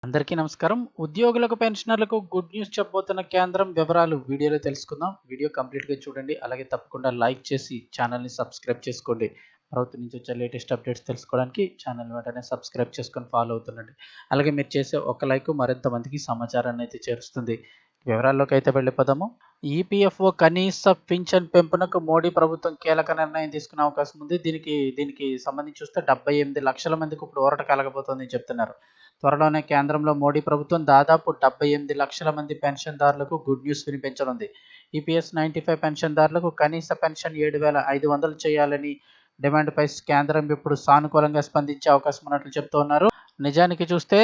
అందరికీ నమస్కారం. ఉద్యోగులకు, పెన్షనర్లకు గుడ్ న్యూస్ చెప్పబోతున్న కేంద్రం వివరాలు వీడియోలో తెలుసుకుందాం. వీడియో కంప్లీట్‌గా చూడండి. అలాగే తప్పకుండా లైక్ చేసి ఛానల్‌ని సబ్స్క్రైబ్ చేసుకోండి. ప్రభుత్వం నుంచి వచ్చే లేటెస్ట్ అప్డేట్స్ తెలుసుకోవడానికి ఛానల్‌ని వెంటనే సబ్స్క్రైబ్ చేసుకొని ఫాలో అవుతుండండి. అలాగే మీరు చేసే ఒక లైక్ మరింత మందికి సమాచారాన్ని అయితే చేరుస్తుంది. వివరాల్లోకి అయితే వెళ్ళిపోదాము. ఈపీఎఫ్ఓ కనీస పింఛన్ పెంపునకు మోడీ ప్రభుత్వం కీలక నిర్ణయం తీసుకునే అవకాశం ఉంది. దీనికి సంబంధించి చూస్తే 78 లక్షల మందికి ఇప్పుడు ఊరట కలగబోతోందని చెప్తున్నారు. త్వరలోనే కేంద్రంలో మోడీ ప్రభుత్వం దాదాపు 78 లక్షల మంది పెన్షన్దారులకు గుడ్ న్యూస్ వినిపించనుంది. ఈపీఎస్ 95 పెన్షన్దారులకు కనీస పెన్షన్ 7,500 చేయాలని డిమాండ్పై కేంద్రం ఇప్పుడు సానుకూలంగా స్పందించే అవకాశం ఉన్నట్లు చెప్తూ ఉన్నారు. నిజానికి చూస్తే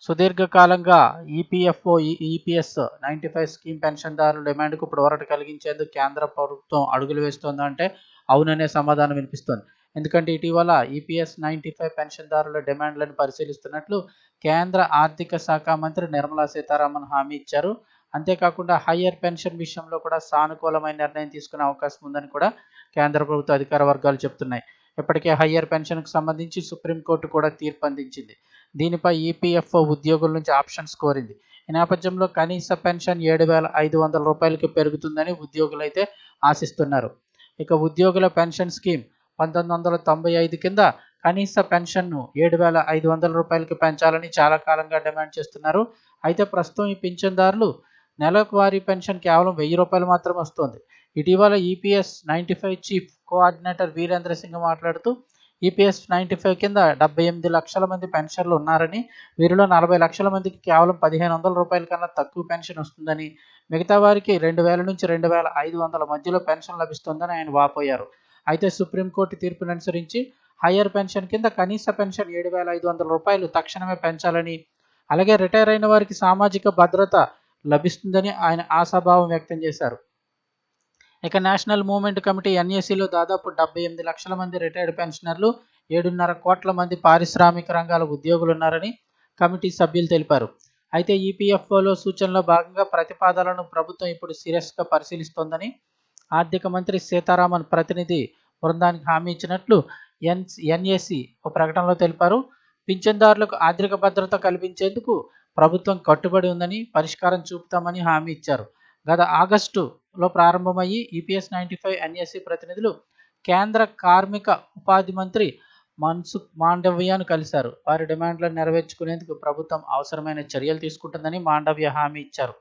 సుదీర్ఘకాలంగా ఈపీఎస్ 95 స్కీమ్ పెన్షన్దారుల డిమాండ్కు ఇప్పుడు ఊరట కలిగించేందుకు కేంద్ర ప్రభుత్వం అడుగులు వేస్తోందంటే అవుననే సమాధానం వినిపిస్తోంది. ఎందుకంటే ఇటీవల ఈపీఎస్ 95 పెన్షన్దారుల డిమాండ్లను పరిశీలిస్తున్నట్లు కేంద్ర ఆర్థిక శాఖ మంత్రి నిర్మలా సీతారామన్ హామీ ఇచ్చారు. అంతేకాకుండా హయ్యర్ పెన్షన్ విషయంలో కూడా సానుకూలమైన నిర్ణయం తీసుకునే అవకాశం ఉందని కూడా కేంద్ర ప్రభుత్వ అధికార వర్గాలు చెప్తున్నాయి. ఇప్పటికే హయ్యర్ పెన్షన్కు సంబంధించి సుప్రీంకోర్టు కూడా తీర్పు అందించింది. దీనిపై ఈపీఎఫ్ఓ ఉద్యోగుల నుంచి ఆప్షన్స్ కోరింది. ఈ నేపథ్యంలో కనీస పెన్షన్ 7,500 రూపాయలకి పెరుగుతుందని ఉద్యోగులైతే ఆశిస్తున్నారు. ఇక ఉద్యోగుల పెన్షన్ స్కీమ్ 1995 కింద కనీస పెన్షన్ను 7,500 రూపాయలకి పెంచాలని చాలా కాలంగా డిమాండ్ చేస్తున్నారు. అయితే ప్రస్తుతం ఈ పింఛన్దారులు నెలవారీ పెన్షన్ కేవలం 1,000 రూపాయలు మాత్రమే వస్తోంది. ఇటీవల EPS 95 chief coordinator Virendra Singh మాట్లాడుతూ ఈపీఎస్ 95 కింద 78 లక్షల మంది పెన్షన్లు ఉన్నారని, వీరిలో 40 లక్షల మందికి కేవలం 1,500 రూపాయల కన్నా తక్కువ పెన్షన్ వస్తుందని, మిగతా వారికి 2,000 నుంచి 2,500 మధ్యలో పెన్షన్ లభిస్తుందని ఆయన వాపోయారు. అయితే సుప్రీంకోర్టు తీర్పును అనుసరించి హయ్యర్ పెన్షన్ కింద కనీస పెన్షన్ 7,500 రూపాయలు తక్షణమే పెంచాలని, అలాగే రిటైర్ అయిన వారికి సామాజిక భద్రత లభిస్తుందని ఆయన ఆశాభావం వ్యక్తం చేశారు. ఇక నేషనల్ మూవ్మెంట్ కమిటీ ఎన్ఏసీలో దాదాపు 78 లక్షల మంది రిటైర్డ్ పెన్షనర్లు, 7.5 కోట్ల మంది పారిశ్రామిక రంగాల ఉద్యోగులు ఉన్నారని కమిటీ సభ్యులు తెలిపారు. అయితే ఈపీఎఫ్ఓలో సూచనలో భాగంగా ప్రతిపాదనలను ప్రభుత్వం ఇప్పుడు సీరియస్గా పరిశీలిస్తోందని ఆర్థిక మంత్రి సీతారామన్ ప్రతినిధి బృందానికి హామీ ఇచ్చినట్లు ఎన్ఏసీ ఒక ప్రకటనలో తెలిపారు. పింఛన్దారులకు ఆర్థిక భద్రత కల్పించేందుకు ప్రభుత్వం కట్టుబడి ఉందని, పరిష్కారం చూపుతామని హామీ ఇచ్చారు. గత ఆగస్టులో ప్రారంభమయ్యి ఈపీఎస్ 95 ఎన్ఏసీ ప్రతినిధులు కేంద్ర కార్మిక ఉపాధి మంత్రి మన్సుఖ్ మాండవ్యను కలిశారు. వారి డిమాండ్లను నెరవేర్చుకునేందుకు ప్రభుత్వం అవసరమైన చర్యలు తీసుకుంటుందని మాండవ్య హామీ ఇచ్చారు.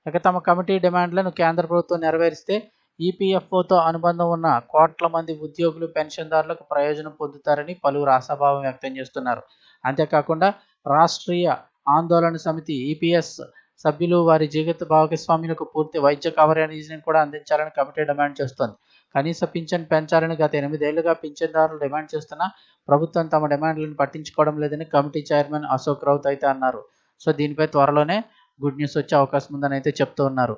ఇక తమ కమిటీ డిమాండ్లను కేంద్ర ప్రభుత్వం నెరవేరిస్తే ఈపీఎఫ్ఓతో అనుబంధం ఉన్న కోట్ల మంది ఉద్యోగులు, పెన్షన్దారులకు ప్రయోజనం పొందుతారని పలువురు ఆశాభావం వ్యక్తం చేస్తున్నారు. అంతేకాకుండా రాష్ట్రీయ ఆందోళన సమితి ఈపీఎస్ సభ్యులు వారి జీవిత భాగస్వాములకు పూర్తి వైద్య కవరేజీని కూడా అందించాలని కమిటీ డిమాండ్ చేస్తోంది. కనీస పింఛన్ పెంచాలని గత 8 ఏళ్లుగా పింఛన్దారులు డిమాండ్ చేస్తున్నా ప్రభుత్వం తమ డిమాండ్లను పట్టించుకోవడం లేదని కమిటీ చైర్మన్ అశోక్ రౌత్ అయితే అన్నారు. సో దీనిపై త్వరలోనే గుడ్ న్యూస్ వచ్చే అవకాశం ఉందని అయితే చెప్తూ ఉన్నారు.